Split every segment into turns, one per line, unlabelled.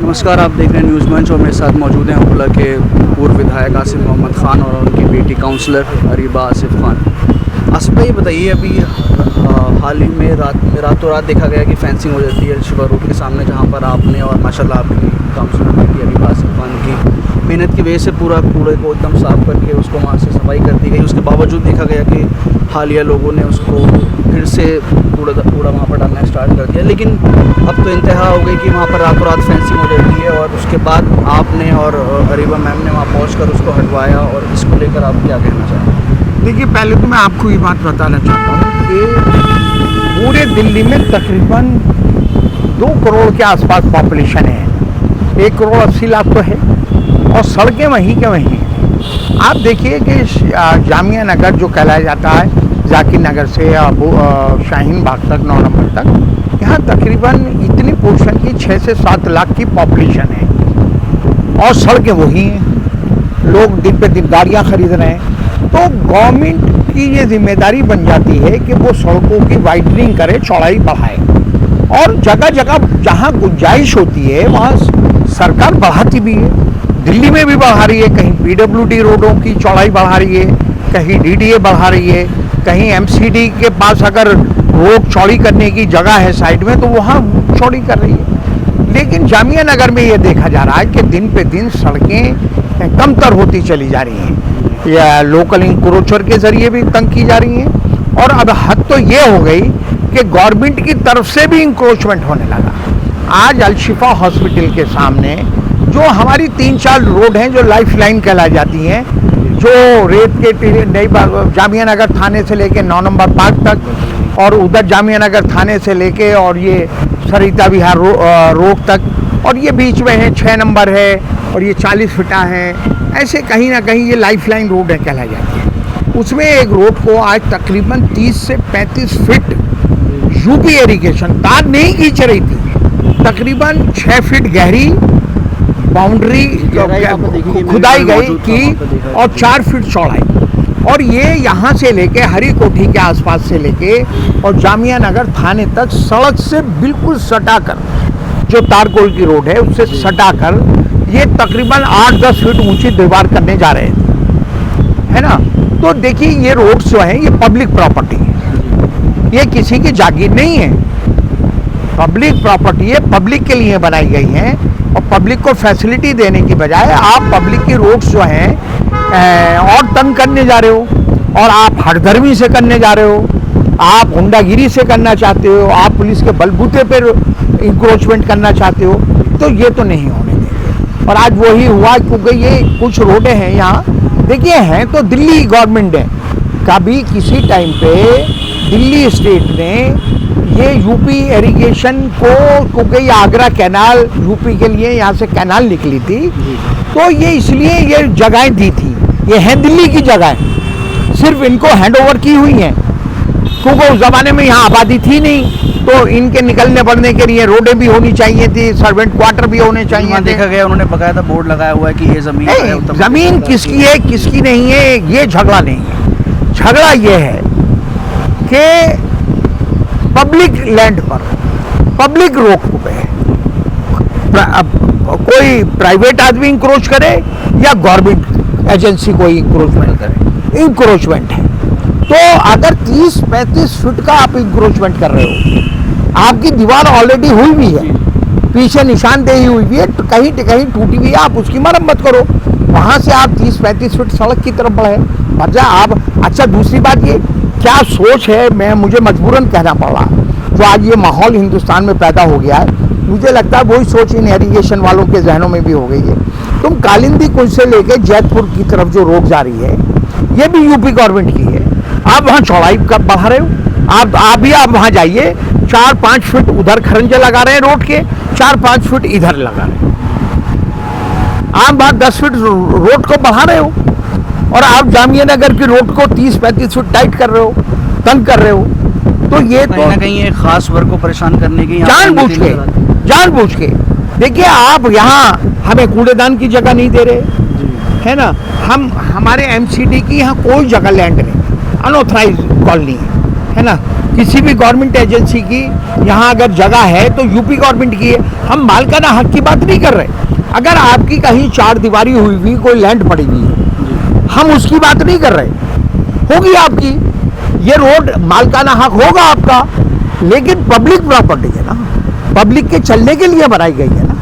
नमस्कार, आप देख रहे हैं न्यूज़ मंच और मेरे साथ मौजूद हैं हुबला के पूर्व विधायक आसिफ मोहम्मद ख़ान और उनकी बेटी काउंसलर अरीबा आसिफ खान। आसिफ भाई बताइए, अभी हाल ही में रातों रात देखा गया कि फेंसिंग हो जाती है शिवा रोड के सामने, जहां पर आपने और माशाल्लाह आपकी काउंसलर बेटी अरीबा आसिफ खान की मेहनत की वजह से पूरा कूड़े को एकदम साफ़ करके उसको वहाँ से सफाई कर दी गई। उसके बावजूद देखा गया कि हालिया लोगों ने उसको फिर से कूड़ा वहाँ पर डालना स्टार्ट कर दिया। लेकिन अब तो इंतहा हो गई कि वहाँ पर रातों रात फेंसिंग हो जाती है और उसके बाद आपने और अरीबा मैम ने वहाँ पहुँचकर उसको हटवाया, और इसको लेकर आप क्या कहना चाहेंगे?
देखिए, पहले तो मैं आपको ये बात बताना चाहता हूँ कि पूरे दिल्ली में तकरीबन 2 करोड़ के आसपास पॉपुलेशन है। 1 करोड़ 80 लाख तो है और सड़कें वहीं के वहीं हैं। आप देखिए कि जामिया नगर जो कहलाया जाता है, जाकिर नगर से शाहीन बाग तक 9 नंबर तक, यहाँ तकरीबन इतनी पोर्शन की 6 से 7 लाख की पॉपुलेशन है और सड़कें वही हैं। लोग दिन पे दिन गाड़ियाँ खरीद रहे हैं, तो गवर्नमेंट की ये जिम्मेदारी बन जाती है कि वो सड़कों की वाइडनिंग करे, चौड़ाई बढ़ाए, और जगह जगह जहाँ गुंजाइश होती है वहाँ सरकार बढ़ाती भी है। दिल्ली में भी बढ़ा रही है, कहीं पीडब्ल्यूडी रोडों की चौड़ाई बढ़ा रही है, कहीं डीडीए बढ़ा रही है, कहीं एमसीडी के पास अगर रोड चौड़ी करने की जगह है साइड में तो वहाँ चौड़ी कर रही है। लेकिन जामिया नगर में ये देखा जा रहा है कि दिन पे दिन सड़कें कमतर होती चली जा रही हैं, या लोकल इंक्रोचर के जरिए भी तंग की जा रही हैं, और अब हद तो ये हो गई कि गवर्नमेंट की तरफ से भी इंक्रोचमेंट होने लगा। आज अलशिफा हॉस्पिटल के सामने जो हमारी 3-4 रोड हैं जो लाइफ लाइन कहलाई जाती हैं, जो रेत के नई जामिया नगर थाने से लेके 9 नंबर पार्क तक, और उधर जामिया नगर थाने से लेके और ये सरिता विहार रोड तक, और ये बीच में है 6 नंबर है और ये 40 फीटा है, ऐसे कहीं ना कहीं ये लाइफ लाइन रोड है कहलाई जाती है। उसमें एक रोड को आज तकरीबन 30 से 35 फीट यूपी इरिगेशन तार नहीं खींच रही थी, तकरीबन 6 फीट गहरी बाउंड्री खुदाई गई की और 4 फीट चौड़ाई, और ये यहाँ से लेके हरी कोठी के आसपास से लेके और जामिया नगर थाने तक सड़क से बिल्कुल सटाकर, जो तारकोल की रोड है उससे सटाकर ये तकरीबन 8-10 फीट ऊंची दीवार करने जा रहे थे, है ना। तो देखिए, ये रोड जो है ये पब्लिक प्रॉपर्टी है, ये किसी की जागीर नहीं है, पब्लिक प्रॉपर्टी है, पब्लिक के लिए बनाई गई है, और पब्लिक को फैसिलिटी देने की बजाय आप पब्लिक की रोड्स जो हैं और तंग करने जा रहे हो, और आप हठधर्मी से करने जा रहे हो, आप गुंडागिरी से करना चाहते हो, आप पुलिस के बलबूते पर इंक्रोचमेंट करना चाहते हो, तो ये तो नहीं होने देंगे। और आज वही हुआ, क्योंकि ये कुछ रोडें हैं यहाँ, देखिए हैं तो दिल्ली गवर्नमेंट है, कभी किसी टाइम पे दिल्ली स्टेट ने ये यूपी इरिगेशन को, क्योंकि आगरा कैनाल यूपी के लिए यहाँ से कैनाल निकली थी, तो ये इसलिए ये जगहें दी थी, ये है दिल्ली की जगह, सिर्फ इनको हैंडओवर की हुई हैं, क्योंकि उस ज़माने में यहाँ आबादी थी नहीं, तो इनके निकलने पड़ने के लिए रोडें भी होनी चाहिए थी, सर्वेंट क्वार्टर भी होने चाहिए।
देखा गया उन्होंने बकायदा बोर्ड लगाया हुआ है कि ये
ज़मीन किसकी है किसकी नहीं है, ये झगड़ा नहीं है। झगड़ा ये है कि पब्लिक लैंड पर पब्लिक रोक पे कोई प्राइवेट आदमी इंक्रोच करे या गवर्नमेंट एजेंसी कोई इंक्रोचमेंट करे, इंक्रोचमेंट है। तो अगर 30-35 फीट का आप इंक्रोचमेंट कर रहे हो, आपकी दीवार ऑलरेडी हुई भी है, पीछे निशानदेही हुई भी है, कहीं टूटी हुई है, आप उसकी मरम्मत करो, वहाँ से आप 30-35 फीट सड़क की तरफ बढ़े भजा आप। अच्छा, दूसरी बात ये क्या सोच है, मुझे मजबूरन कहना पड़ रहा, जो आज ये माहौल हिंदुस्तान में पैदा हो गया है, मुझे लगता है वही सोच इन इरिगेशन वालों के जहनों में भी हो गई है। तुम कालिंदी कुंज से लेके जैतपुर की तरफ जो रोड जा रही है, ये भी यूपी गवर्नमेंट की है, आप वहाँ चौड़ाई बढ़ा रहे हो, आप वहाँ जाइए, 4-5 फीट उधर खरंजे लगा रहे हैं रोड के, 4-5 फीट इधर लगा रहे हैं, आप वहाँ 10 फीट रोड को बढ़ा रहे हो, और आप जामिया नगर की रोड को 30-35 फीट टाइट कर रहे हो, तंग कर रहे हो। तो ये
कहीं ना कहीं एक खास वर्ग को परेशान करने की
जानबूझ के देखिए, आप यहाँ हमें कूड़ेदान की जगह नहीं दे रहे, है ना, हमारे एमसीडी की यहाँ कोई जगह लैंड नहीं, अनऑथराइज कॉलोनी है ना, किसी भी गवर्नमेंट एजेंसी की यहाँ अगर जगह है तो यूपी गवर्नमेंट की है। हम मालिकाना हक की बात नहीं कर रहे। अगर आपकी कहीं चार दीवारी हुई हुई कोई लैंड पड़ी हुई है, हम उसकी बात नहीं कर रहे। होगी आपकी, ये रोड मालिकाना हक होगा आपका, लेकिन पब्लिक प्रॉपर्टी है ना, पब्लिक के चलने के लिए बनाई गई है ना।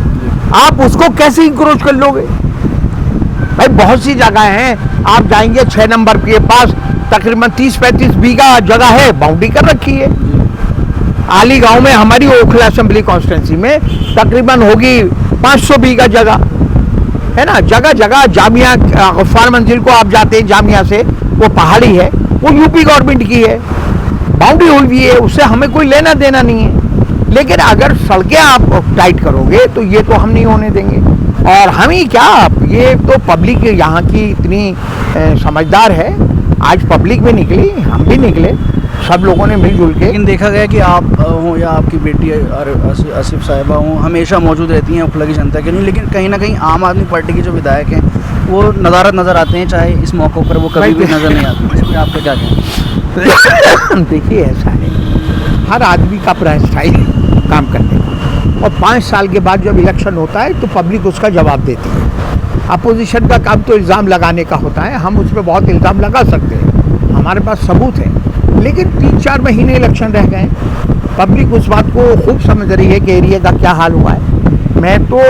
आप उसको कैसे इंक्रोच कर लोगे भाई? बहुत सी जगह हैं, आप जाएंगे 6 नंबर के पास तकरीबन 30-35 बीघा जगह है, बाउंड्री कर रखी है। आली गांव में हमारी ओखला असेंबली कॉन्स्टिट्यूंसी में तकरीबन होगी 500 बीघा जगह है ना। जगह जगह जामिया गफ्फार मंजिल को आप जाते हैं, जामिया से वो पहाड़ी है, वो यूपी गवर्नमेंट की है, बाउंड्री हुई हुई है, उससे हमें कोई लेना देना नहीं है। लेकिन अगर सड़कें आप टाइट करोगे तो ये तो हम नहीं होने देंगे। और हम ही क्या, ये तो पब्लिक यहाँ की इतनी समझदार है। आज पब्लिक भी निकली, हम भी निकले, सब लोगों ने मिलजुल के।
लेकिन देखा गया कि आप हों या आपकी बेटी आसिफ साहिबा हों, हमेशा मौजूद रहती हैं ओखला की जनता के लिए, लेकिन कहीं ना कहीं आम आदमी पार्टी के जो विधायक हैं वो नदारद नज़र आते हैं, चाहे इस मौक़ों पर वो कभी भी नज़र नहीं आते। इस पर आपका क्या कहना?
देखिए, ऐसा है, हर आदमी का अपना स्टाइल काम करने का, और 5 साल के बाद जब इलेक्शन होता है तो पब्लिक उसका जवाब देती है। अपोजिशन का काम तो इल्ज़ाम लगाने का होता है, हम उस पर बहुत इल्ज़ाम लगा सकते हैं, हमारे पास सबूत है। लेकिन 3-4 महीने इलेक्शन रह गए, पब्लिक उस बात को खूब समझ रही है कि एरिया का क्या हाल हुआ है। मैं तो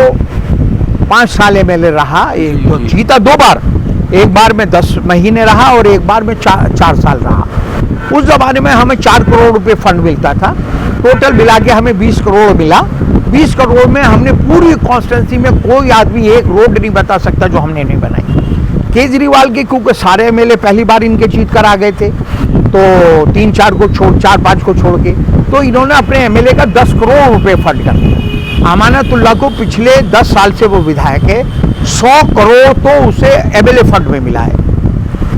5 साल MLA रहा, एक तो जीता 2 बार, एक बार में 10 महीने रहा और एक बार में 4 साल रहा। उस ज़माने में हमें 4 करोड़ रुपए फंड मिलता था, टोटल मिला के हमें 20 करोड़ मिला। 20 करोड़ में हमने पूरी कॉन्स्टिट्यूंसी में कोई आदमी एक रोड नहीं बता सकता जो हमने नहीं बनाई। केजरीवाल के क्योंकि सारे MLA पहली बार इनके जीत कर आ गए थे, तो 3-4 को छोड़ 4-5 को छोड़ के तो इन्होंने अपने MLA का 10 करोड़ रुपए फंड कर दिया। अमानतुल्लाह को पिछले 10 साल से वो विधायक है, 100 करोड़ तो उसे MLA फंड में मिला है,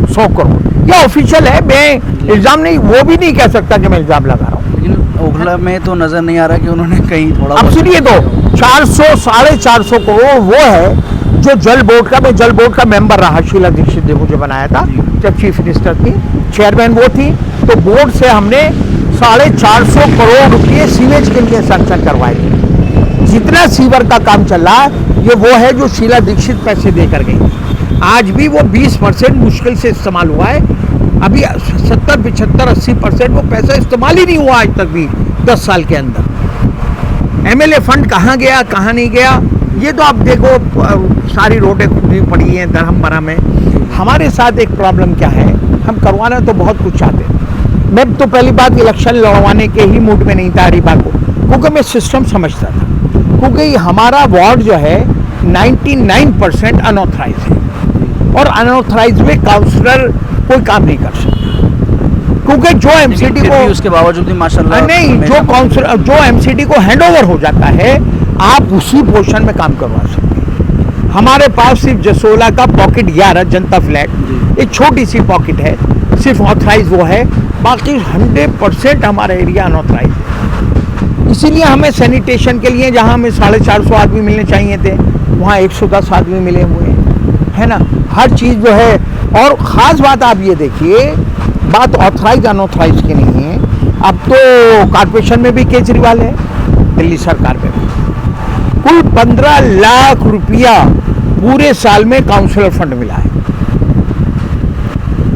100 करोड़। ये ऑफिशियल है, मैं इल्ज़ाम नहीं, वो भी नहीं कह सकता कि मैं इल्ज़ाम लगा रहा हूँ।
लेकिन ओखला में तो नज़र नहीं आ रहा कि उन्होंने कहीं थोड़ा।
अब सुनिए, तो 400-450 करोड़ वो है जो जल बोर्ड का, मैं जल बोर्ड का मेंबर रहा, शीला दीक्षित ने मुझे बनाया था जब चीफ मिनिस्टर थी, चेयरमैन वो थी, तो बोर्ड से हमने 450 करोड़ रुपये सीवेज के लिए सैंक्शन करवाए थे। जितना सीवर का काम चल रहा है ये वो है जो शीला दीक्षित पैसे देकर गई। आज भी वो 20% मुश्किल से इस्तेमाल हुआ है, अभी 70, 75, 80% वो पैसा इस्तेमाल ही नहीं हुआ आज तक भी 10 साल के अंदर। MLA फंड कहाँ गया, कहाँ नहीं गया, ये तो आप देखो, सारी रोडें खुली पड़ी हैं दरहम बरहम में। हमारे साथ एक प्रॉब्लम क्या है, हम करवाना तो बहुत कुछ चाहते हैं। मैं तो पहली बात इलेक्शन लड़वाने के ही मूड में नहीं था अरीबा को, क्योंकि मैं सिस्टम समझता था, क्योंकि हमारा वार्ड जो है 99% अनऑथराइज है, और अनऑथराइज में काउंसलर कोई काम नहीं कर सकता, क्योंकि जो MCD को
उसके बावजूद भी माशाल्लाह
नहीं, जो काउंसलर जो MCD को हैंडओवर हो जाता है आप उसी पोर्शन में काम करवा सकते हैं। हमारे पास सिर्फ जसोला का पॉकेट 11 जनता फ्लैट, एक छोटी सी पॉकेट है, सिर्फ ऑथराइज वो है, बाकी 100% हमारा एरिया अनऑथराइज है। इसीलिए हमें सैनिटेशन के लिए जहां हमें 450 आदमी मिलने चाहिए थे वहां 110 आदमी मिले हुए हैं, है ना। हर चीज़ जो है, और ख़ास बात आप ये देखिए, बात ऑथराइज अनऑथराइज की नहीं है। अब तो कॉर्पोरेशन में भी केजरीवाल है, दिल्ली सरकार में भी कुल 15 लाख रुपया पूरे साल में काउंसलर फंड मिला है।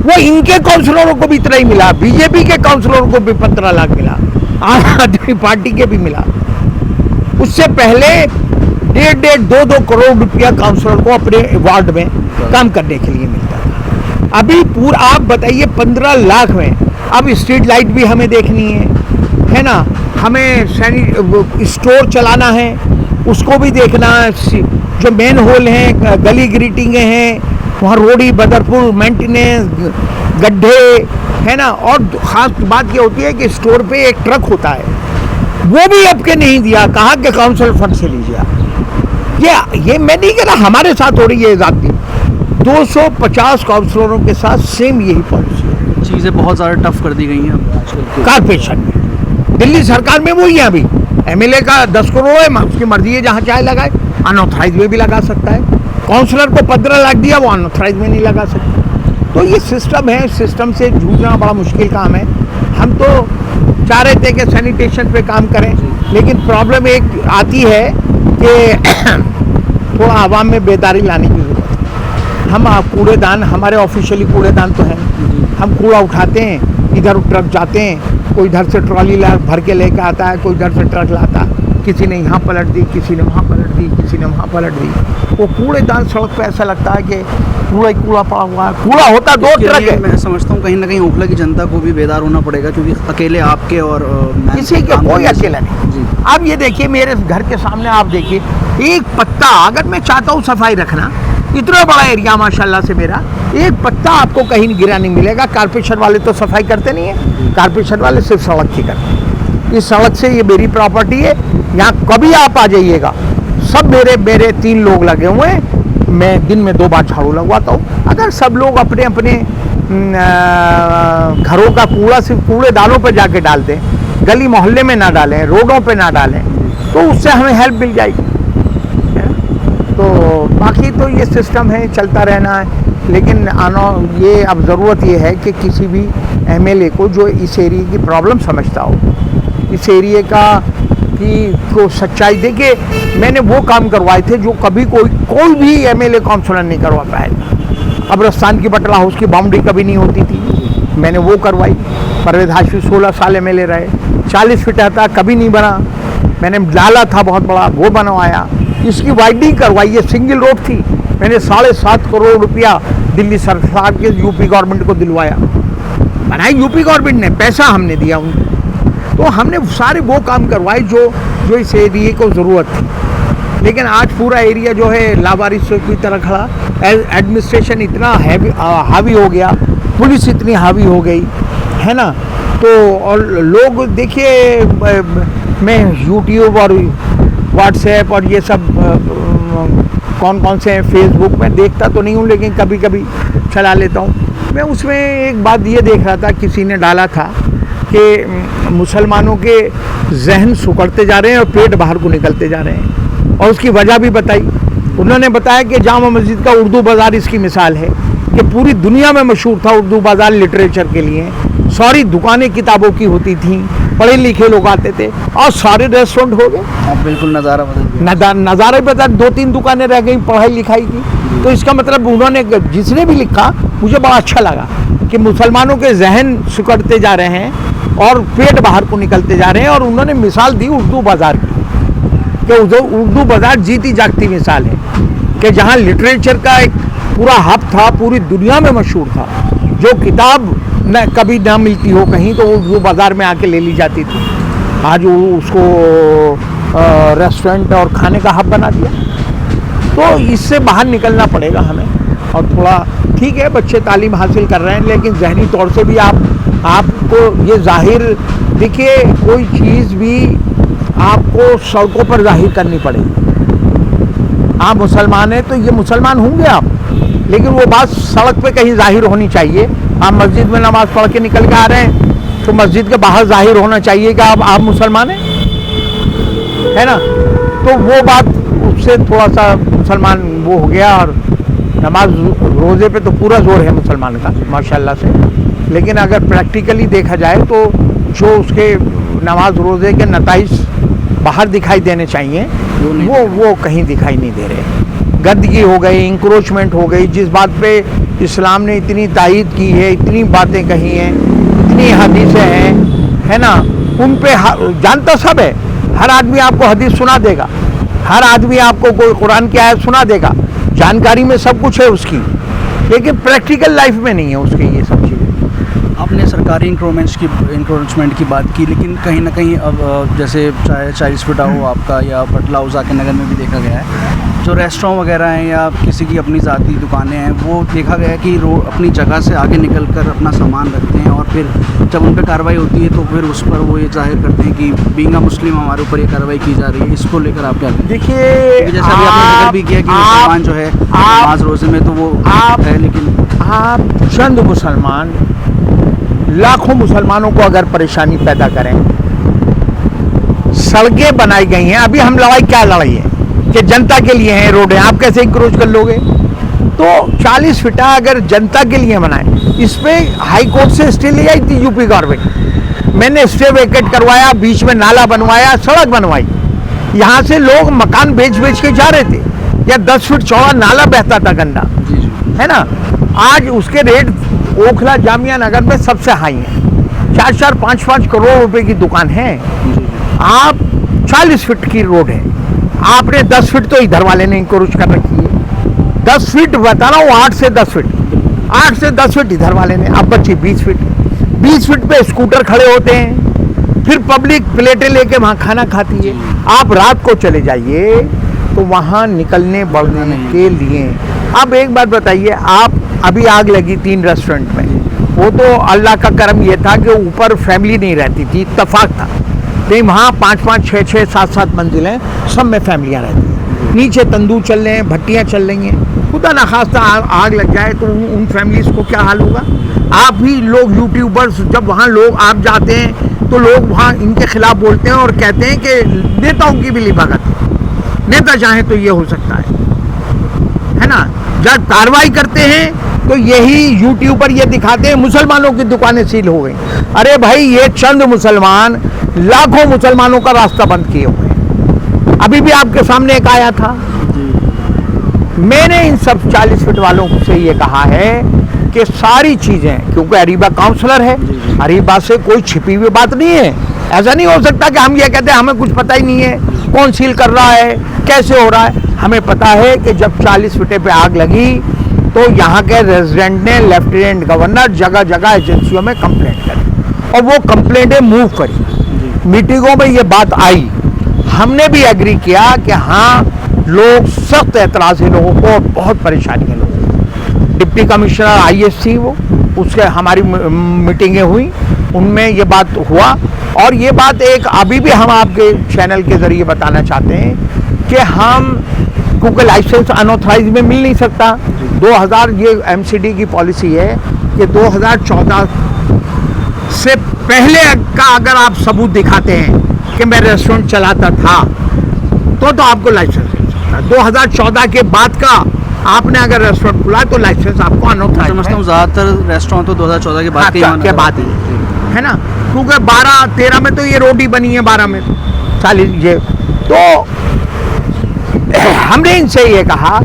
वो इनके काउंसलरों को भी इतना ही मिला, बीजेपी के काउंसलरों को भी 15 लाख मिला, आम आदमी पार्टी के भी मिला। उससे पहले 1.5-2 करोड़ रुपया काउंसलर को अपने वार्ड में काम करने के लिए मिलता था। अभी पूरा आप बताइए 15 लाख में, अब स्ट्रीट लाइट भी हमें देखनी है ना, हमें स्टोर चलाना है, उसको भी देखना, जो मेन होल हैं, गली ग्रीटिंगें हैं, वहाँ रोडी बदरपुर मेंटेनेंस, गड्ढे, है ना। और ख़ास बात ये होती है कि स्टोर पे एक ट्रक होता है, वो भी आपके नहीं दिया, कहा कि काउंसिल फंड से लीजिए। ये मैं नहीं कह रहा, हमारे साथ हो रही है जाती 250 काउंसलरों के साथ सेम यही पॉलिसी है।
चीज़ें बहुत ज़्यादा टफ कर दी गई हैं आजकल
कॉर्पोरेशन में। दिल्ली सरकार में वही है, अभी MLA का 10 करोड़ है, उसकी मर्जी है, जहाँ चाहे लगाए, अनऑथराइज में भी लगा सकता है। काउंसलर को 15 लाख दिया, वो अनऑथराइज में नहीं लगा सकता। तो ये सिस्टम है, सिस्टम से जूझना बड़ा मुश्किल काम है। हम तो चाह रहे थे कि सैनिटेशन पे काम करें, लेकिन प्रॉब्लम एक आती है कि थोड़ा आवाम में बेदारी लाने की ज़रूरत है। हम कूड़ेदान, हमारे ऑफिशियली कूड़ेदान तो है, हम कूड़ा उठाते हैं, इधर ट्रक जाते हैं, कोई इधर से ट्रॉली ला भर के लेकर आता है, कोई इधर से ट्रक लाता है, किसी ने यहाँ पलट दी, किसी ने वहाँ पलट दी, किसी ने वहाँ पलट दी। वो कूड़ेदान सड़क पे ऐसा लगता है कि कूड़ा ही कूड़ा पड़ा हुआ है, कूड़ा होता दो
इसके
ट्रक
लिए
है।
मैं समझता हूँ कहीं ना कहीं ओखला की जनता को भी बेदार होना पड़ेगा, क्योंकि अकेले आपके और
किसी के कोई अकेला नहीं।
जी।
आप ये देखिए, मेरे घर के सामने आप देखिए, एक पत्ता, अगर मैं चाहता हूँ सफाई रखना, इतना बड़ा एरिया माशाल्लाह से मेरा, एक पत्ता आपको कहीं गिरा नहीं मिलेगा। कारपोरेशन वाले तो सफाई करते नहीं है, कारपोरेशन वाले सिर्फ सड़क की करते हैं। इस सड़क से, ये मेरी प्रॉपर्टी है, यहाँ कभी आप आ जाइएगा, सब मेरे 3 लोग लगे हुए हैं, मैं दिन में 2 बार झाड़ू लगवाता हूँ। अगर सब लोग अपने अपने घरों का कूड़ा सिर्फ कूड़ेदानों पर जाके डाल दें, गली मोहल्ले में ना डालें, रोडों पे ना डालें, तो उससे हमें हेल्प मिल जाएगी। तो बाकी तो ये सिस्टम है, चलता रहना है। लेकिन ये अब ज़रूरत ये है कि किसी भी एमएलए को जो इस एरिया की प्रॉब्लम समझता हो, इस एरिया को सच्चाई देखिए, मैंने वो काम करवाए थे जो कभी कोई भी एमएलए काउंसलर नहीं करवा पाया। कब्रिस्तान की बटला हाउस की बाउंड्री कभी नहीं होती थी, मैंने वो करवाई। परवेज हाशमी 16 साल एमएलए रहे, 40 फीट आता कभी नहीं बना, मैंने डाला था बहुत बड़ा, वो बनवाया। इसकी वाइडनिंग करवाई, ये सिंगल रोड थी, मैंने 7.5 करोड़ रुपया दिल्ली सरकार के यूपी गवर्नमेंट को दिलवाया, बनाई यूपी गवर्नमेंट ने, पैसा हमने दिया उनको। तो हमने सारे वो काम करवाए जो इस एरिया को ज़रूरत थी। लेकिन आज पूरा एरिया जो है लावारिस की तरह खड़ा, एडमिनिस्ट्रेशन इतना हावी हो गया, पुलिस इतनी हावी हो गई है ना। तो और लोग देखिए, मैं यूट्यूब और व्हाट्सएप और ये सब कौन से हैं, फेसबुक में देखता तो नहीं हूँ, लेकिन कभी कभी चला लेता हूँ। मैं उसमें एक बात ये देख रहा था, किसी ने डाला था कि मुसलमानों के जहन सुकड़ते जा रहे हैं और पेट बाहर को निकलते जा रहे हैं, और उसकी वजह भी बताई। उन्होंने बताया कि जामा मस्जिद का उर्दू बाज़ार इसकी मिसाल है कि पूरी दुनिया में मशहूर था उर्दू बाज़ार लिटरेचर के लिए। सारी दुकानें किताबों की होती थीं, पढ़े लिखे लोग आते थे, और सारे रेस्टोरेंट हो गए।
अब बिल्कुल नज़ारा बदल गया।
नज़ारा बता, 2-3 दुकानें रह गई पढ़ाई लिखाई की। तो इसका मतलब उन्होंने, जिसने भी लिखा, मुझे बड़ा अच्छा लगा कि मुसलमानों के जहन सिकुड़ते जा रहे हैं और पेट बाहर को निकलते जा रहे हैं। और उन्होंने मिसाल दी उर्दू बाज़ार की, कि उर्दू बाज़ार जीती जागती मिसाल है कि जहाँ लिटरेचर का एक पूरा हब था, पूरी दुनिया में मशहूर था। जो किताब न कभी ना मिलती हो कहीं, तो उर्दू बाज़ार में आके ले ली जाती थी। आज उसको रेस्टोरेंट और खाने का हब बना दिया। तो इससे बाहर निकलना पड़ेगा हमें। और थोड़ा ठीक है, बच्चे तालीम हासिल कर रहे हैं, लेकिन जहनी तौर से भी आपको ये जाहिर देखिए, कोई चीज़ भी आपको सड़कों पर जाहिर करनी पड़ेगी। आप मुसलमान हैं तो ये मुसलमान होंगे आप, लेकिन वो बात सड़क पे कहीं जाहिर होनी चाहिए। आप मस्जिद में नमाज़ पढ़ के निकल के आ रहे हैं, तो मस्जिद के बाहर जाहिर होना चाहिए कि आप मुसलमान हैं, है ना। तो वो बात, उससे थोड़ा सा मुसलमान वो हो गया। और नमाज रोज़े पे तो पूरा जोर है मुसलमान का माशाल्लाह से, लेकिन अगर प्रैक्टिकली देखा जाए तो जो उसके नमाज रोज़े के नताइज बाहर दिखाई देने चाहिए, वो कहीं दिखाई नहीं दे रहे। गंदगी हो गई, इंक्रोचमेंट हो गई, जिस बात पे इस्लाम ने इतनी तायीद की है, इतनी बातें कही हैं, इतनी हदीसें हैं, है ना, उन पे जानता सब है। हर आदमी आपको हदीस सुना देगा, हर आदमी आपको कोई कुरान की आयत सुना देगा, जानकारी में सब कुछ है उसकी, लेकिन प्रैक्टिकल लाइफ में नहीं है उसकी ये सब चीज़ें।
आपने सरकारी इंक्रोचमेंट की बात की, लेकिन कहीं ना कहीं अब जैसे चाहे 40 फीटा हो आपका, या बटला हो जाके नगर में भी देखा गया है, जो रेस्टोरेंट वगैरह हैं या किसी की अपनी ज़ाती दुकानें हैं, वो देखा गया है कि अपनी जगह से आगे निकल कर अपना सामान रखते हैं, और फिर जब उन पर कार्रवाई होती है तो फिर उस पर वो ये जाहिर करते हैं कि बीइंग अ मुस्लिम हमारे ऊपर ये कार्रवाई की जा रही है। इसको लेकर आप क्या कहते हैं?
देखिए,
जैसे अभी आपने जिक्र भी किया कि मुसलमान जो है नमाज रोज़े में तो वो है, लेकिन
आप चंद मुसलमान लाखों मुसलमानों को अगर परेशानी पैदा करें, सड़कें बनाई गई हैं, अभी हम लड़ाई क्या लड़ाई है कि जनता के लिए हैं रोडें, आप कैसे इंक्रोच कर लोगे? तो 40 फीटा अगर जनता के लिए बनाए, इस पे हाई कोर्ट से स्टे ले आई थी यूपी गवर्नमेंट, मैंने स्टे वेकेट करवाया, बीच में नाला बनवाया, सड़क बनवाई। यहाँ से लोग मकान बेच बेच के जा रहे थे, या 10 फीट चौड़ा नाला बहता था गंदा,
जी जी।
है ना। आज उसके रेट ओखला जामिया नगर में सबसे हाई हैं, 4-4, 5-5 करोड़ रुपए की दुकान है। आप 40 फीट की रोड है, आपने 10 फीट तो इधर वाले ने इंक्रोच कर रखी है। 10 फीट बता रहा हूँ, 8 से 10 फीट, 8 से 10 फीट इधर वाले ने, अब बची 20 फीट। 20 फीट पे स्कूटर खड़े होते हैं, फिर पब्लिक प्लेटें लेके वहाँ खाना खाती है। आप रात को चले जाइए तो वहाँ निकलने बढ़ने के लिए, अब एक बात बताइए, आप अभी आग लगी 3 रेस्टोरेंट में, वो तो अल्लाह का करम ये था कि ऊपर फैमिली नहीं रहती थी, इत्तेफाक था। नहीं, वहाँ 5-5, 6-6, 7-7 मंजिलें, सब में फैमिलियाँ रहती हैं। नीचे तंदूर चल रहे हैं, भट्टियाँ चल रही हैं, खुदा न खास्ता आग लग जाए तो उन फैमिलीज को क्या हाल होगा। आप भी लोग यूट्यूबर्स, जब वहाँ लोग आप जाते हैं तो लोग वहाँ इनके खिलाफ बोलते हैं और कहते हैं कि नेताओं की भी लिबागत, नेता चाहे तो ये हो सकता है ना। जब कार्रवाई करते हैं तो यही यूट्यूबर ये दिखाते हैं मुसलमानों की दुकानें सील हो गई। अरे भाई, ये चंद मुसलमान लाखों मुसलमानों का रास्ता बंद किए हुए। अभी भी आपके सामने एक आया था। मैंने इन सब 40 फीट वालों से ये कहा है कि सारी चीजें, क्योंकि अरीबा काउंसलर है, अरीबा से कोई छिपी हुई बात नहीं है। ऐसा नहीं हो सकता कि हम ये कहते हैं हमें कुछ पता ही नहीं है, कौन सील कर रहा है, कैसे हो रहा है। हमें पता है कि जब 40 फीटे पे आग लगी तो यहाँ के रेजिडेंट ने लेफ्टिनेंट गवर्नर जगह जगह एजेंसियों में कंप्लेंट करी और वो कंप्लेंटें मूव करी। मीटिंगों में ये बात आई, हमने भी एग्री किया कि हाँ, लोग सख्त एतराज़ है, लोगों को बहुत परेशानी है लोगों को। डिप्टी कमिश्नर IS थी वो, उसके हमारी मीटिंगें हुई, उनमें ये बात हुआ। और ये बात एक अभी भी हम आपके चैनल के ज़रिए बताना चाहते हैं कि हम, क्योंकि लाइसेंस अनऑथराइज में मिल नहीं सकता, 2000 ये MCD की पॉलिसी है कि 2014 से पहले का अगर आप सबूत दिखाते हैं कि मैं रेस्टोरेंट चलाता था तो आपको लाइसेंस मिल सकता है। 2014 के बाद का आपने अगर रेस्टोरेंट खुला तो लाइसेंस आपको अनऑथराइज।
समझता हूँ ज़्यादातर रेस्टोरेंट तो 2014 के बाद
के बाद ही है ना, क्योंकि 12-13 में तो ये रोड ही बनी है, 12 में 40 ये। तो हमने इनसे ये कहा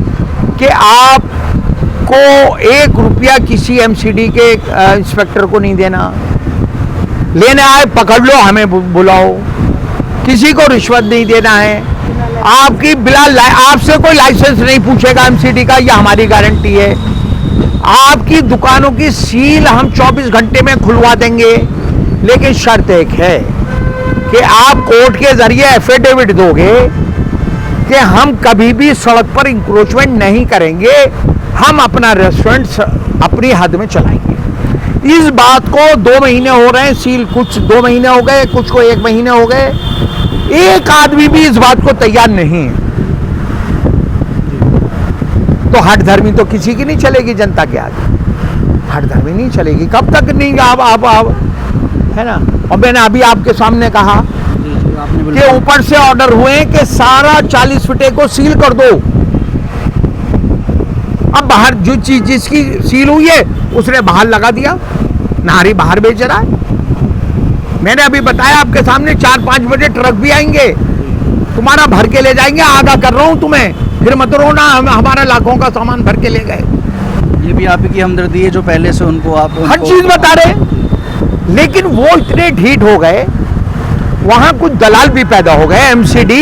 कि आपको 1 रुपया किसी MCD के इंस्पेक्टर को नहीं देना, लेने आए पकड़ लो, हमें बुलाओ, किसी को रिश्वत नहीं देना है। आपकी बिला आपसे कोई लाइसेंस नहीं पूछेगा MCD का, यह हमारी गारंटी है। आपकी दुकानों की सील हम 24 घंटे में खुलवा देंगे, लेकिन शर्त एक है कि आप कोर्ट के जरिए एफिडेविट दोगे कि हम कभी भी सड़क पर इंक्रोचमेंट नहीं करेंगे, हम अपना रेस्टोरेंट अपनी हद में चलाएंगे। इस बात को 2 महीने हो रहे हैं, सील कुछ 2 महीने हो गए, कुछ को 1 महीने हो गए, एक आदमी भी इस बात को तैयार नहीं है। तो हठ धर्मी तो किसी की नहीं चलेगी, जनता के आगे हठ धर्मी नहीं चलेगी। कब तक नहीं, आप है ना। और मैंने अभी आपके सामने कहा कि ऊपर से ऑर्डर हुए कि सारा 40 फीटे को सील कर दो। अब बाहर जो चीज जिसकी सील हुई है उसने बाहर लगा दिया, नारी बाहर बेच रहा है। मैंने अभी बताया आपके सामने 4-5 बजे ट्रक भी आएंगे, तुम्हारा भर के ले जाएंगे। आगा कर रहा हूं तुम्हें, फिर मत रोना, हमारा लाखों का सामान भर के ले गए।
ये भी आपकी हमदर्दी है जो पहले से उनको आप
हर चीज बता रहे। लेकिन वो इतने ढीठ हो गए, वहां कुछ दलाल भी पैदा हो गए MCD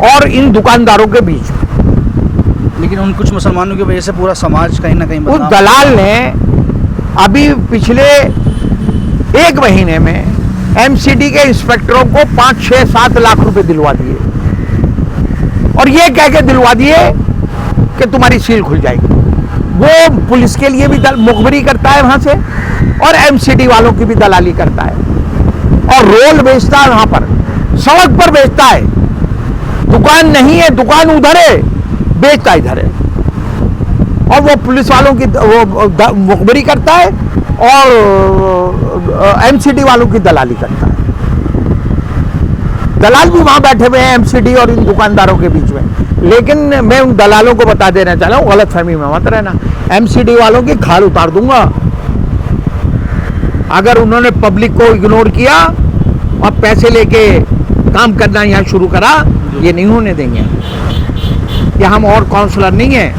और इन दुकानदारों के बीच में।
लेकिन उन कुछ मुसलमानों की वजह से पूरा समाज कहीं ना कहीं
उस दलाल ने अभी पिछले 1 महीने में MCD के इंस्पेक्टरों को 5, 6, 7 लाख रुपए दिलवा दिए, और ये कह के दिलवा दिए कि तुम्हारी सील खुल जाएगी। वो पुलिस के लिए भी मुखबरी करता है वहां से, और MCD वालों की भी दलाली करता है, और रोल बेचता है वहां पर, सड़क पर बेचता है। दुकान नहीं है, दुकान उधर है, बेचता इधर है। और वो पुलिस वालों की वो मुखबरी करता है और MCD वालों की दलाली करता है। दलाल भी वहां बैठे हुए हैं MCD और इन दुकानदारों के बीच में। लेकिन मैं उन दलालों को बता देना चाह रहा हूँ, गलत फहमी में मत रहना, MCD वालों की खाल उतार दूंगा। अगर उन्होंने पब्लिक को इग्नोर किया और पैसे लेके काम करना यहाँ शुरू करा, ये नहीं होने देंगे। ये हम और काउंसलर नहीं है,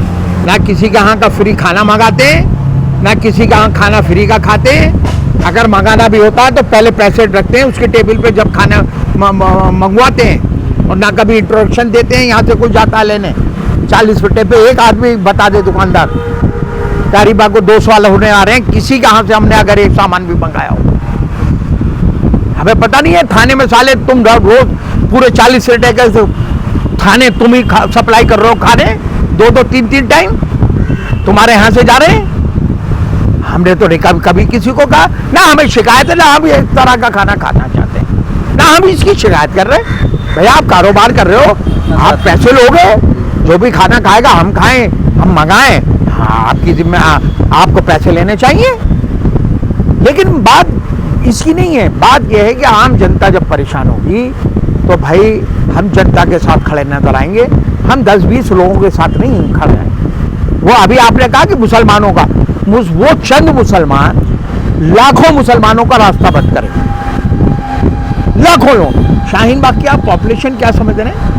ना किसी के यहाँ का फ्री खाना मंगाते, ना किसी के यहाँ खाना फ्री का खाते। अगर मंगाना भी होता है तो पहले पैसे रखते हैं उसके टेबल पे जब खाना मंगवाते हैं, और ना कभी इंट्रोडक्शन देते हैं। यहाँ से कोई जाता है लेने 40 रुपये पे, एक आदमी बता दे दुकानदार तारीबा को 200 वाला होने आ रहे हैं, किसी के यहाँ से हमने अगर एक सामान भी मंगाया हो। हमें पता नहीं है थाने में साले तुम रोज पूरे 40 रुपये के थाने तुम ही सप्लाई कर रहे हो खाने, 2-2 3-3 टाइम तुम्हारे यहाँ से जा रहे हैं। हमने तो कभी किसी को कहा ना, हमें शिकायत है ना, हम एक तरह का खाना खाना चाहते हैं, ना हम इसकी शिकायत कर रहे हैं। भैया आप कारोबार कर रहे हो, आप पैसे लोगे, जो भी खाना खाएगा हम खाएं, हम मंगाएं, हाँ आपकी जिम्मे आपको पैसे लेने चाहिए। लेकिन बात इसकी नहीं है, बात यह है कि आम जनता जब परेशान होगी तो भाई हम जनता के साथ खड़े नजर आएंगे, हम 10-20 लोगों के साथ नहीं खड़े आएंगे। वो अभी आपने कहा कि मुसलमानों का, वो चंद मुसलमान लाखों मुसलमानों का रास्ता बंद करें, लाखों लोग। शाहीन बाग की आप पॉपुलेशन क्या समझ रहे हैं?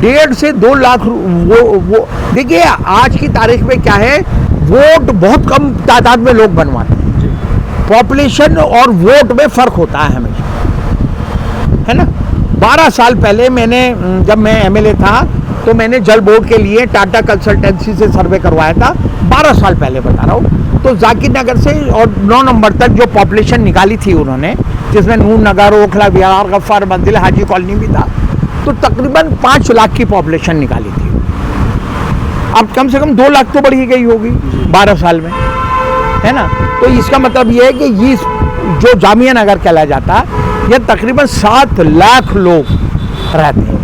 1.5 से 2 लाख। वो देखिए आज की तारीख में क्या है, वोट बहुत कम तादाद में लोग बनवाते हैं। पॉपुलेशन और वोट में फर्क होता है हमेशा, है ना। 12 साल पहले जब मैं एमएलए था तो मैंने जल बोर्ड के लिए टाटा कंसल्टेंसी से सर्वे करवाया था, 12 साल पहले बता रहा हूँ। तो जाकिर नगर से और 9 नंबर तक जो पॉपुलेशन निकाली थी उन्होंने, जिसमें नूर नगर, ओखला विहार, गफ्फार मंजिल, हाजी कॉलोनी भी था, तो तकरीबन 5 लाख की पॉपुलेशन निकाली थी। अब कम से कम 2 लाख तो बढ़ी गई होगी 12 साल में, है ना। तो इसका मतलब ये है कि ये जो जामिया नगर कहला जाता है, यह तकरीबन 7 लाख लोग रहते हैं।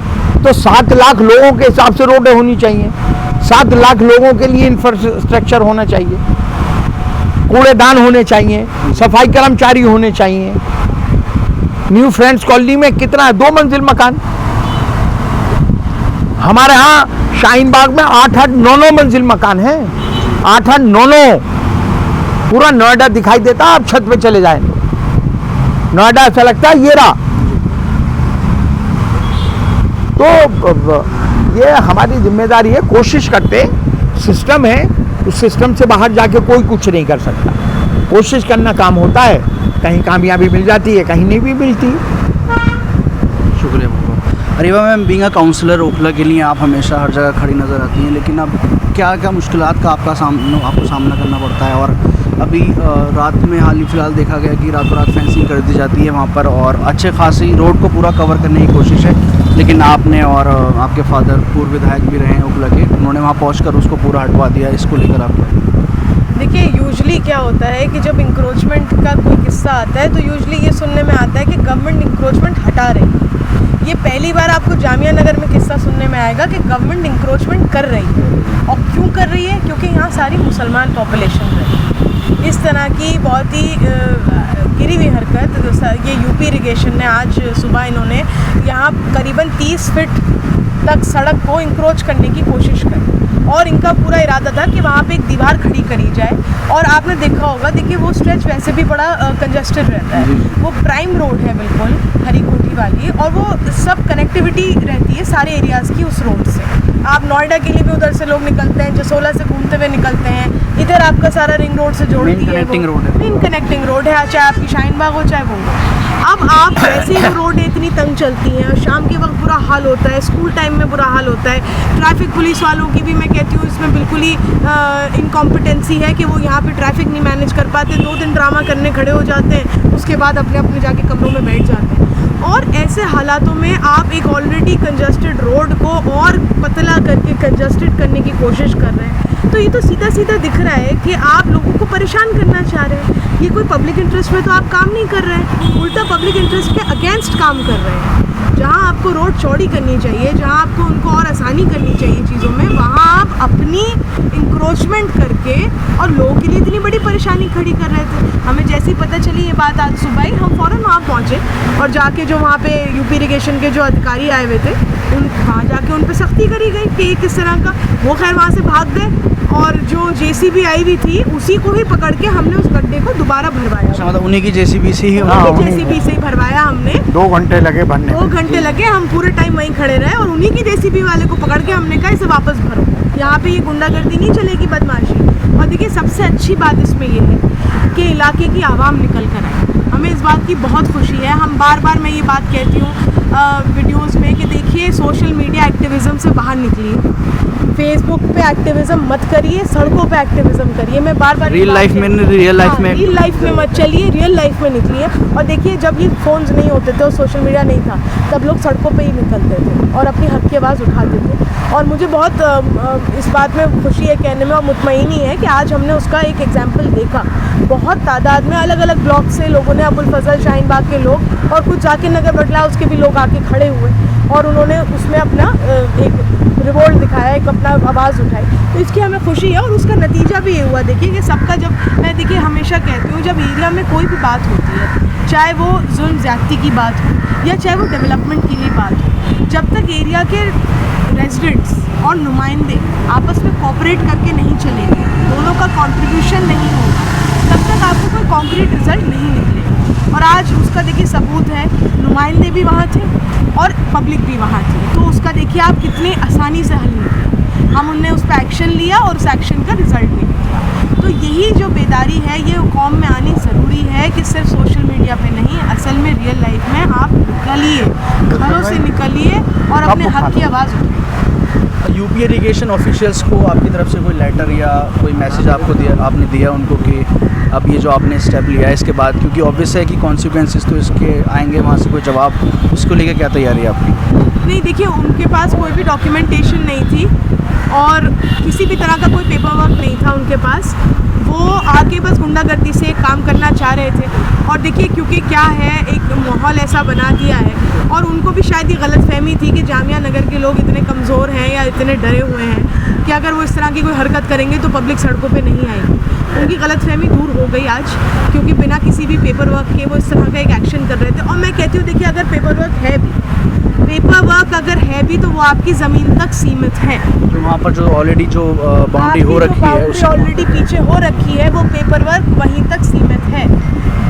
तो 7 लाख लोगों के हिसाब से रोडें होनी चाहिए, 7 लाख लोगों के लिए इंफ्रास्ट्रक्चर होना चाहिए, कूड़ेदान होने चाहिए, सफाई कर्मचारी होने चाहिए। न्यू फ्रेंड्स कॉलोनी में कितना है, 2 मंजिल मकान। हमारे यहाँ शाहीन बाग में 8-8, 9-9 मंजिल मकान है, 8-8, 9-9। पूरा नोएडा दिखाई देता है, आप छत पे चले जाए नोएडा ऐसा लगता है ये रहा। तो ये हमारी जिम्मेदारी है, कोशिश करते, सिस्टम है, उस सिस्टम से बाहर जाके कोई कुछ नहीं कर सकता। कोशिश करना काम होता है, कहीं कामयाबी मिल जाती है, कहीं नहीं भी मिलती।
शुक्रिया बहुत। Areeba ma'am, being a counsellor Okhla के लिए आप हमेशा हर जगह खड़ी नज़र आती हैं, लेकिन अब क्या क्या मुश्किलात का आपको सामना करना पड़ता है? और अभी रात में हाल ही फिलहाल देखा गया कि रातों रात फेंसिंग कर दी जाती है वहाँ पर, और अच्छे खासी रोड को पूरा कवर करने की कोशिश है, लेकिन आपने और आपके फादर पूर्व विधायक भी रहे हैं ओखला के, उन्होंने वहाँ पहुँचकर उसको पूरा हटवा दिया। इसको लेकर आप
देखिए, यूजुअली क्या होता है कि जब इंक्रोचमेंट का कोई किस्सा आता है तो यूजुअली ये सुनने में आता है कि गवर्नमेंट इंक्रोचमेंट हटा रही है। ये पहली बार आपको जामिया नगर में किस्सा सुनने में आएगा कि गवर्नमेंट इंक्रोचमेंट कर रही है। और क्यों कर रही है? क्योंकि यहाँ सारी मुसलमान पॉपुलेशन है। इस तरह की बहुत ही गिरी हुई हरकत ये यूपी इरिगेशन ने आज सुबह इन्होंने यहाँ करीबन 30 फीट तक सड़क को इंक्रोच करने की कोशिश करी, और इनका पूरा इरादा था कि वहाँ पे एक दीवार खड़ी करी जाए। और आपने देखा होगा, देखिए वो स्ट्रेच वैसे भी बड़ा कंजस्टेड रहता है, वो प्राइम रोड है बिल्कुल हरी कोठी वाली, और वो सब कनेक्टिविटी रहती है सारे एरियाज़ की उस रोड से। आप नोएडा के लिए भी उधर से लोग निकलते हैं, जसोला से घूमते हुए निकलते हैं, इधर आपका सारा रिंग रोड से जोड़ती है, मेन कनेक्टिंग रोड है, चाहे आपकी शाहीन बाग हो चाहे वो हो। अब आप वैसे ही रोड इतनी तंग चलती हैं, और शाम के वक्त बुरा हाल होता है, स्कूल टाइम में बुरा हाल होता है। ट्रैफिक पुलिस वालों की भी मैं कहती हूँ इसमें बिल्कुल ही इनकॉम्पिटेंसी है कि वो यहाँ पे ट्रैफिक नहीं मैनेज कर पाते, 2 दिन ड्रामा करने खड़े हो जाते हैं, उसके बाद अपने अपने जाके कमरों में बैठ जाते हैं। और ऐसे हालातों में आप एक ऑलरेडी कंजस्टेड रोड को और पतला करके कंजस्टेड करने की कोशिश कर रहे हैं। तो ये तो सीधा सीधा दिख रहा है कि आप लोगों को परेशान करना चाह रहे हैं। ये कोई पब्लिक इंटरेस्ट में तो आप काम नहीं कर रहे हैं, उल्टा पब्लिक इंटरेस्ट के अगेंस्ट काम कर रहे हैं। जहाँ आपको रोड चौड़ी करनी चाहिए, जहाँ आपको उनको और आसानी करनी चाहिए चीज़ों में, वहाँ आप अपनी इंक्रोचमेंट करके और लोगों के लिए इतनी बड़ी परेशानी खड़ी कर रहे थे। हमें जैसे ही पता चली ये बात आज सुबह ही, हम फ़ौरन वहाँ पहुँचे और जाके जो वहाँ पे यूपी इरिगेशन के जो अधिकारी आए हुए थे वहाँ जाके उन पे सख्ती करी गई कि ये किस तरह का, वो खैर वहाँ से भाग गए और जो जेसीबी आई हुई थी उसी को ही पकड़ के हमने उस गड्ढे को दोबारा भरवाया।
अच्छा, मतलब उन्हीं की जेसीबी से ही
उन्हीं जेसीबी से ही भरवाया हमने।
2 घंटे लगे भरने।
2 घंटे लगे, हम पूरे टाइम वहीं खड़े रहे और उन्हीं की जेसीबी वाले को पकड़ के हमने कहा इसे वापस भरो, यहाँ पे ये गुंडागर्दी नहीं चलेगी, बदमाशी। और देखिए सबसे अच्छी बात इसमें ये है कि इलाके की आवाम निकल कर आई, हमें इस बात की बहुत खुशी है। हम बार बार मैं ये बात कहती हूँ वीडियोस में कि देखिए सोशल मीडिया एक्टिविज़म से बाहर निकलिए, फेसबुक पे एक्टिविज़म मत करिए, सड़कों पे एक्टिविज़म करिए। मैं बार बार
रियल लाइफ में रियल लाइफ में
मत चलिए, रियल लाइफ में निकलिए। और देखिए जब ये फ़ोन्स नहीं होते थे और सोशल मीडिया नहीं था तब लोग सड़कों पे ही निकलते थे और अपनी हक की आवाज़ उठाते थे। और मुझे बहुत इस बात में खुशी है कहने में और मुतमईनी है कि आज हमने उसका एक एग्जाम्पल देखा। बहुत तादाद में अलग अलग ब्लॉक से लोगों ने, अबुल फजल, शाहीन बाग के लोग और कुछ जाकिर नगर बटला उसके भी लोग आके खड़े हुए और उन्होंने उसमें अपना एक रिवोल्ट दिखाया, एक अपना आवाज़ उठाई। तो इसकी हमें खुशी है और उसका नतीजा भी ये हुआ। देखिए कि सबका, जब मैं देखिए हमेशा कहती हूँ जब एरिया में कोई भी बात होती है, चाहे वो जुल्म ज़्यादती की बात हो या चाहे वो डेवलपमेंट के लिए बात हो, जब तक एरिया के रेजिडेंट्स और नुमाइंदे आपस में कोऑपरेट करके नहीं चलेंगे, दोनों का कंट्रीब्यूशन नहीं होगा, तब तक आपको कोई कॉन्क्रीट रिजल्ट नहीं निकलेगा। और आज उसका देखिए सबूत है, नुमाइंदे भी वहाँ थे और पब्लिक भी वहाँ थी, तो उसका देखिए आप कितने आसानी से हल निकले। हम उनने उस पर एक्शन लिया और उस एक्शन का रिजल्ट भी निकला। तो यही जो बेदारी है ये कौम में आनी ज़रूरी है कि सिर्फ सोशल मीडिया पे नहीं, असल में रियल लाइफ में आप निकलिए, घरों से निकलिए और अपने हक की आवाज़ उठाइए।
यूपी इरिगेशन ऑफिशियल्स को आपकी तरफ से कोई लेटर या कोई मैसेज आपने दिया उनको कि अब ये जो आपने स्टेप लिया है इसके बाद, क्योंकि ऑब्वियस है कि कॉन्सिक्वेंसेस तो इसके आएंगे, वहाँ से कोई जवाब, उसको लेकर क्या तैयारी है आपकी?
नहीं देखिए, उनके पास कोई भी डॉक्यूमेंटेशन नहीं थी और किसी भी तरह का कोई पेपर वर्क नहीं था उनके पास। वो आके बस गुंडागर्दी से काम करना चाह रहे थे। और देखिए क्योंकि क्या है, एक माहौल ऐसा बना दिया है और उनको भी शायद ये गलतफहमी थी कि जामिया नगर के लोग इतने कमज़ोर हैं या इतने डरे हुए हैं कि अगर वो इस तरह की कोई हरकत करेंगे तो पब्लिक सड़कों पे नहीं आएगी। उनकी गलतफहमी दूर हो गई आज, क्योंकि बिना किसी भी पेपर वर्क के वो इस तरह का एक एक्शन कर रहे थे। और मैं कहती हूँ देखिए, अगर पेपर वर्क है भी, पेपर वर्क अगर है भी तो वो आपकी ज़मीन तक सीमित है।
जो वहाँ पर जो ऑलरेडी जो बाउंड्री हो रखी है,
ऑलरेडी पीछे हो रखी है, वो पेपर वर्क वहीं तक सीमित है।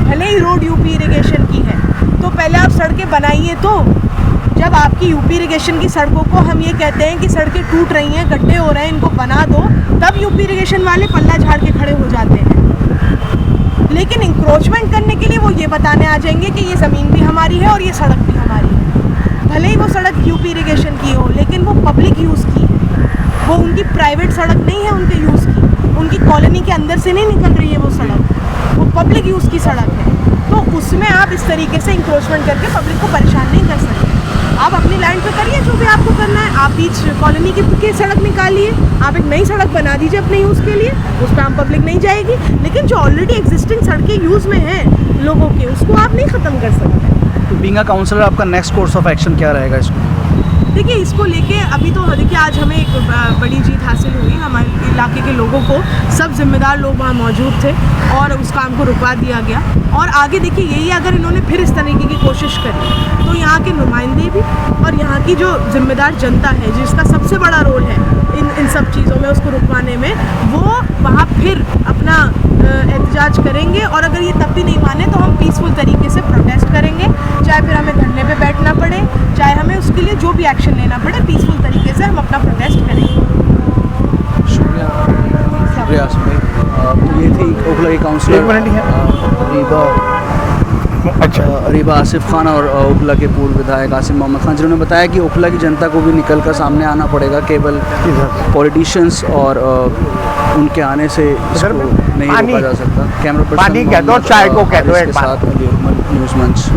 भले ही रोड यूपी इरिगेशन की है, तो पहले आप सड़कें बनाइए। तो जब आपकी यूपी इरिगेशन की सड़कों को हम ये कहते हैं कि सड़कें टूट रही हैं, गड्ढे हो रहे हैं, इनको बना दो, तब यूपी इरिगेशन वाले पल्ला झाड़ के खड़े हो जाते हैं। लेकिन इंक्रोचमेंट करने के लिए वो ये बताने आ जाएंगे कि ये ज़मीन भी हमारी है और ये सड़क भी हमारी है। भले ही वो सड़क यूपी इरिगेशन की हो, लेकिन वो पब्लिक यूज़ की है, वो उनकी प्राइवेट सड़क नहीं है उनके यूज़ की, उनकी कॉलोनी के अंदर से नहीं निकल रही है वो सड़क, वो पब्लिक यूज़ की सड़क है। तो उसमें आप इस तरीके से इंक्रोचमेंट करके पब्लिक को परेशान नहीं कर सकते। आप अपनी लैंड पे करिए जो भी आपको करना है, आप बीच कॉलोनी की सड़क निकालिए, आप एक नई सड़क बना दीजिए अपने यूज़ के लिए, उस पर आम पब्लिक नहीं जाएगी। लेकिन जो ऑलरेडी एग्जिस्टिंग सड़कें यूज़ में हैं लोगों के, उसको आप नहीं ख़त्म कर सकते।
तो बीइंग अ काउंसलर आपका नेक्स्ट कोर्स ऑफ एक्शन क्या रहेगा इसको?
देखिए इसको लेके अभी तो देखिए आज हमें एक बड़ी जीत हासिल हुई, हमारे इलाके के लोगों को, सब जिम्मेदार लोग वहाँ मौजूद थे और उस काम को रुकवा दिया गया। और आगे देखिए यही अगर इन्होंने फिर इस तरीके की कोशिश करी तो यहाँ के नुमाइंदे भी और यहाँ की जो जिम्मेदार जनता है जिसका सबसे बड़ा रोल है इन सब चीज़ों में, उसको रुकवाने में, वो वहाँ फिर अपना एहतजाज करेंगे। और अगर ये तब भी नहीं माने तो हम पीसफुल तरीके से प्रोटेस्ट करेंगे, चाहे फिर हमें धरने पे बैठना पड़े, चाहे हमें उसके लिए जो भी एक्शन लेना पड़े, पीसफुल तरीके से हम अपना प्रोटेस्ट करेंगे।
शुक्रिया आसिफ भाई। तो ये थी ओखला की काउंसलर रीबा आसिफ खान और ओखला के पूर्व विधायक आसिम मोहम्मद खान, जिन्होंने बताया कि ओखला की जनता को भी निकल कर सामने आना पड़ेगा, केवल पॉलिटिशियंस और उनके आने से इसको नहीं रोका जा सकता। कैमरा पर्सन
पानी कह दो, चाय को कह दो, एक बात।
न्यूज़ मंच।